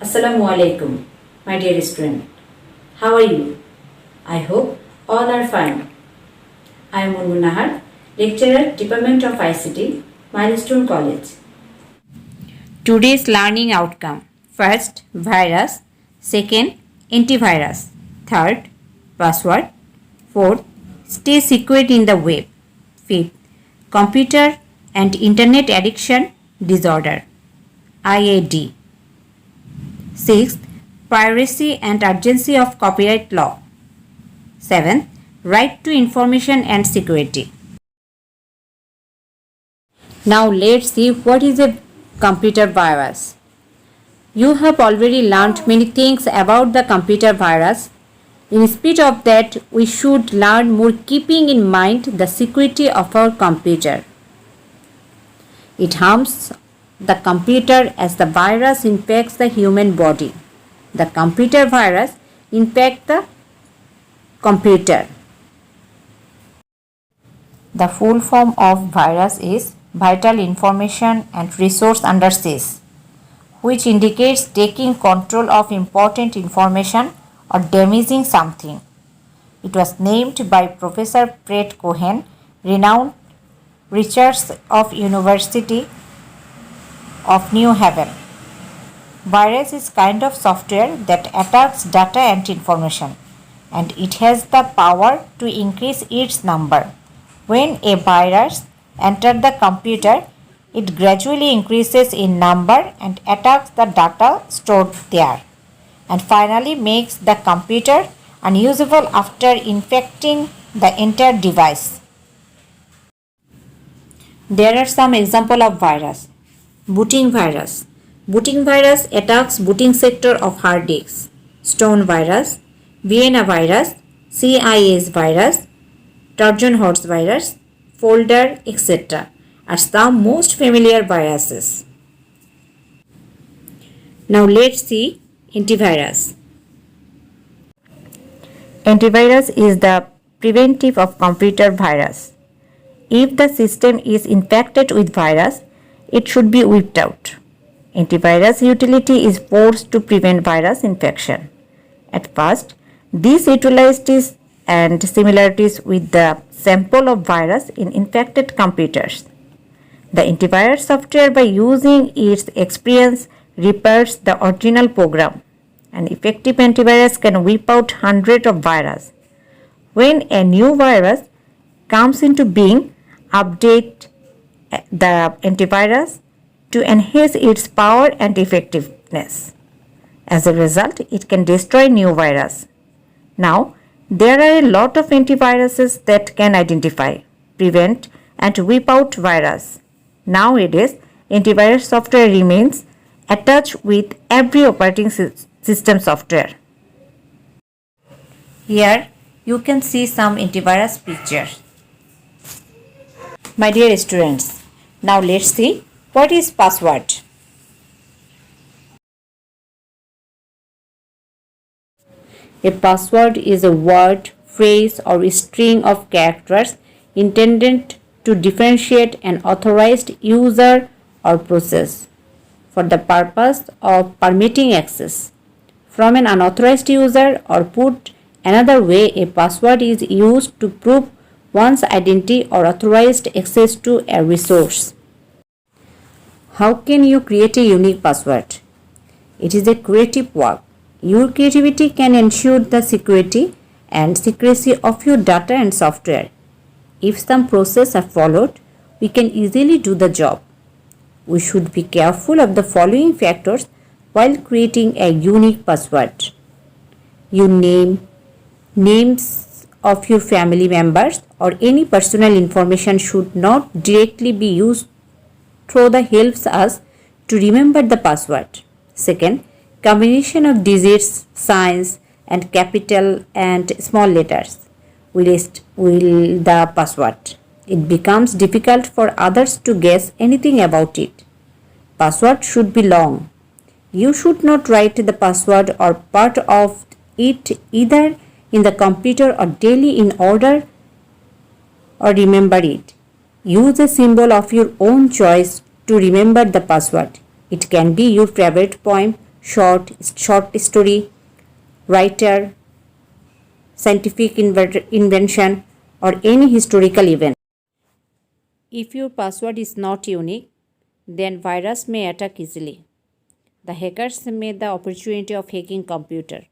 Assalamu alaikum, my dear student. How are you? I hope all are fine. I am Munmun Nahar, lecturer, Department of ICT, Milestone College. Today's learning outcome: first, virus; second, antivirus; third, password; fourth, stay secure in the web; fifth, computer and internet addiction disorder, IAD; sixth, piracy and urgency of copyright law; seventh, right to information and security. Now let's see what is a computer virus. You have already learned many things about the computer virus. In spite of that, we should learn more keeping in mind the security of our computer. It harms the computer as the virus infects the human body. The computer virus infects the computer. The full form of virus is Vital Information and Resource Under Siege, which indicates taking control of important information or damaging something. It was named by Professor Brett Cohen, renowned researcher of University of New Haven. Virus is kind of software that attacks data and information, and it has the power to increase its number. When a virus enters the computer, it gradually increases in number and attacks the data stored there, and finally makes the computer unusable after infecting the entire device. There are some examples of virus. Booting virus. Booting virus attacks booting sector of hard disks. Stone virus, Vienna virus, CIS virus, Trojan horse virus, folder, etc. are some most familiar viruses. Now let's see antivirus. Antivirus is the preventive of computer virus. If the system is infected with virus, it should be wiped out. Antivirus utility is forced to prevent virus infection. At first, these utilities and similarities with the sample of virus in infected computers. The antivirus software, by using its experience, repairs the original program. An effective antivirus can wipe out hundreds of viruses. When a new virus comes into being, update the antivirus to enhance its power and effectiveness. As a result, it can destroy new virus. Now, there are a lot of antiviruses that can identify, prevent, and wipe out virus. Nowadays, antivirus software remains attached with every operating system software. Here, you can see some antivirus pictures. My dear students, now let's see what is password. A password is a word, phrase, or string of characters intended to differentiate an authorized user or process for the purpose of permitting access from an unauthorized user, or put another way, a password is used to prove one's identity or authorized access to a resource. How can you create a unique password? It is a creative work. Your creativity can ensure the security and secrecy of your data and software. If some processes are followed, we can easily do the job. We should be careful of the following factors while creating a unique password. Your name, names of your family members, or any personal information should not directly be used through that helps us to remember the password. Second, combination of digits, signs, and capital and small letters will the password. It becomes difficult for others to guess anything about it. Password should be long. You should not write the password or part of it either in the computer or daily in order or remember it. Use a symbol of your own choice to remember the password. It can be your favorite poem, short story, writer, scientific invention, or any historical event. If your password is not unique, then virus may attack easily. The hackers made the opportunity of hacking computer.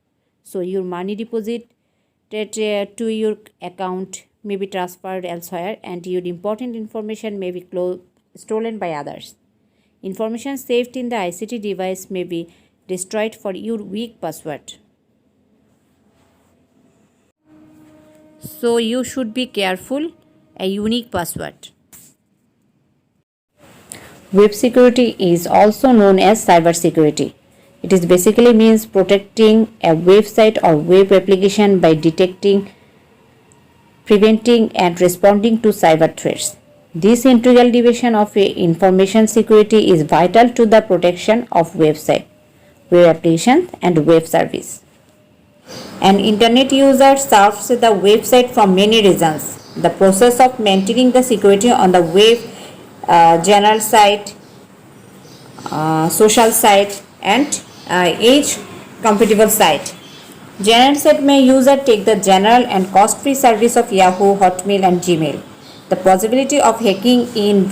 So your money deposited to your account may be transferred elsewhere and your important information may be stolen by others. Information saved in the ICT device may be destroyed for your weak password. So you should be careful a unique password. Web security is also known as cyber security. It is basically means protecting a website or web application by detecting, preventing and responding to cyber threats. This integral division of information security is vital to the protection of website, web applications and web service. An internet user surfs the website from many reasons. The process of maintaining the security on the web, general site, social site and each compatible site. General site may user take the general and cost-free service of Yahoo, Hotmail and Gmail. The possibility of hacking in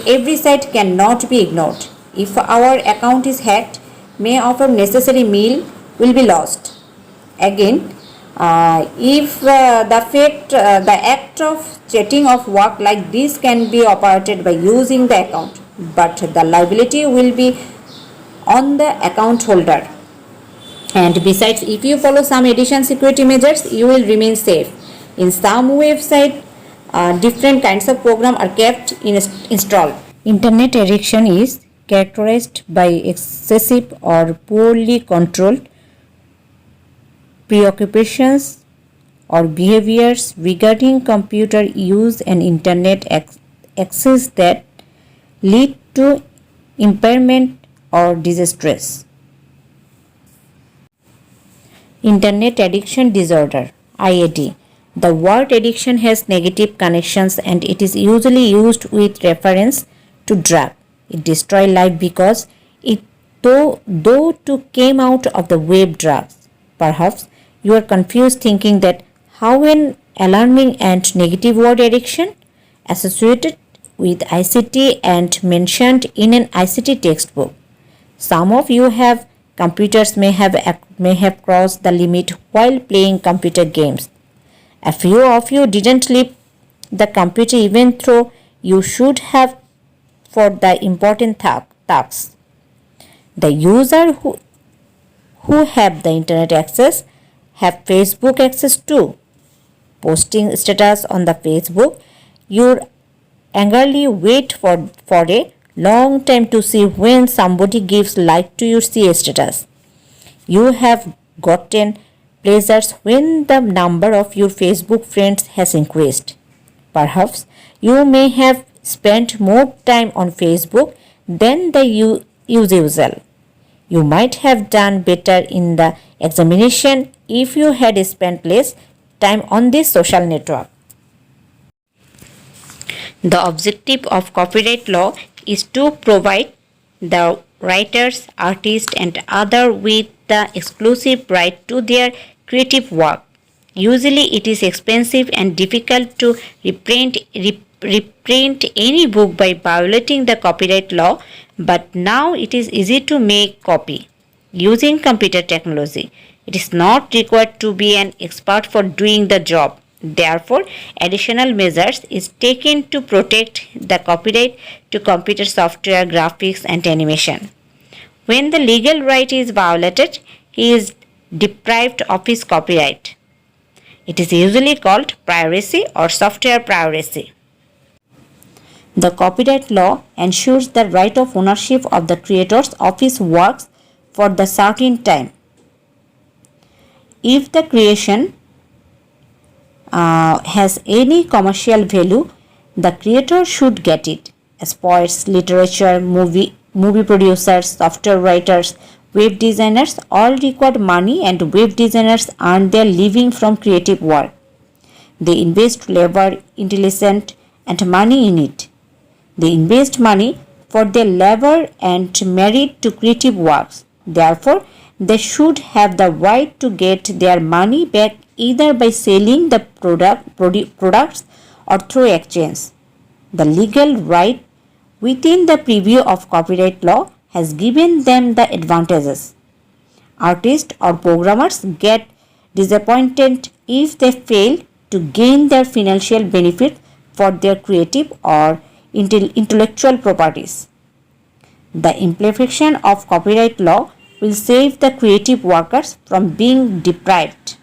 every site cannot be ignored. If our account is hacked, may our necessary mail will be lost. Again, if the act of chatting of work like this can be operated by using the account, but the liability will be on the account holder. And besides, if you follow some additional security measures, you will remain safe. In some websites, different kinds of programs are kept installed. Internet addiction is characterized by excessive or poorly controlled preoccupations or behaviors regarding computer use and internet access that lead to impairment or distress. Internet addiction disorder IAD. The word addiction has negative connections and it is usually used with reference to drug. It destroys life because it though to came out of the web drugs. Perhaps you are confused thinking that how an alarming and negative word addiction associated with ICT and mentioned in an ICT textbook. Some of you have computers may have crossed the limit while playing computer games. A few of you didn't leave the computer even though you should have for the important tasks. The user who have the internet access have Facebook access too. Posting status on the Facebook, you angrily wait for a long time to see when somebody gives like to your CA status. You have gotten pleasures when the number of your Facebook friends has increased. Perhaps you may have spent more time on Facebook than the usual. You might have done better in the examination if you had spent less time on this social network. The objective of copyright law is to provide the writers, artists and others with the exclusive right to their creative work. Usually it is expensive and difficult to reprint any book by violating the copyright law, but now it is easy to make copy using computer technology. It is not required to be an expert for doing the job. Therefore, additional measures is taken to protect the copyright to computer software, graphics and animation. When the legal right is violated, he is deprived of his copyright. It is usually called piracy or software piracy. The copyright law ensures the right of ownership of the creators of his works for the certain time. If the creation has any commercial value, the creator should get it. As poets, literature, movie producers, software writers, web designers all require money, and web designers earn their living from creative work. They invest labor, intelligence, and money in it. They invest money for their labor and merit to creative works. Therefore, they should have the right to get their money back either by selling the products or through exchange. The legal right within the purview of copyright law has given them the advantages. Artists or programmers get disappointed if they fail to gain their financial benefit for their creative or intellectual properties. The implementation of copyright law will save the creative workers from being deprived.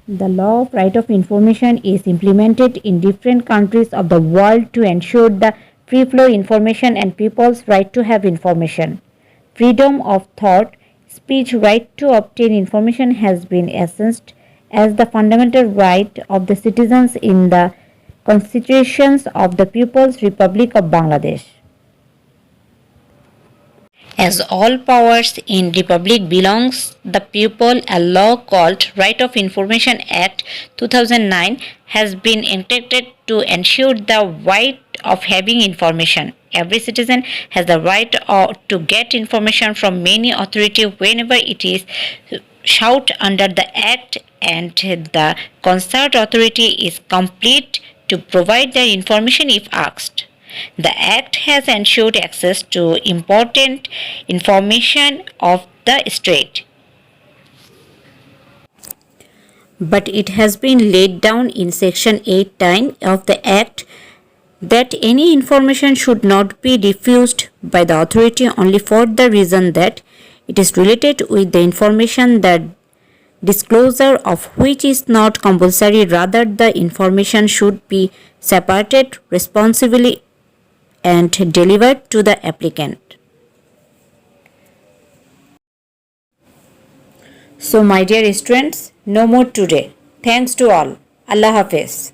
The law of right of information is implemented in different countries of the world to ensure the free flow information and people's right to have information. Freedom of thought, speech, right to obtain information has been assessed as the fundamental right of the citizens in the constitutions of the People's Republic of Bangladesh. As all powers in Republic belongs the people, a law called Right of Information Act 2009 has been enacted to ensure the right of having information. Every citizen has the right to get information from any authority whenever it is sought under the Act, and the concerned authority is complete to provide the information if asked. The Act has ensured access to important information of the state. But it has been laid down in Section 8(9) of the Act that any information should not be diffused by the authority only for the reason that it is related with the information that disclosure of which is not compulsory. Rather, the information should be separated responsibly and delivered to the applicant. So, my dear students, no more today. Thanks to all. Allah Hafiz.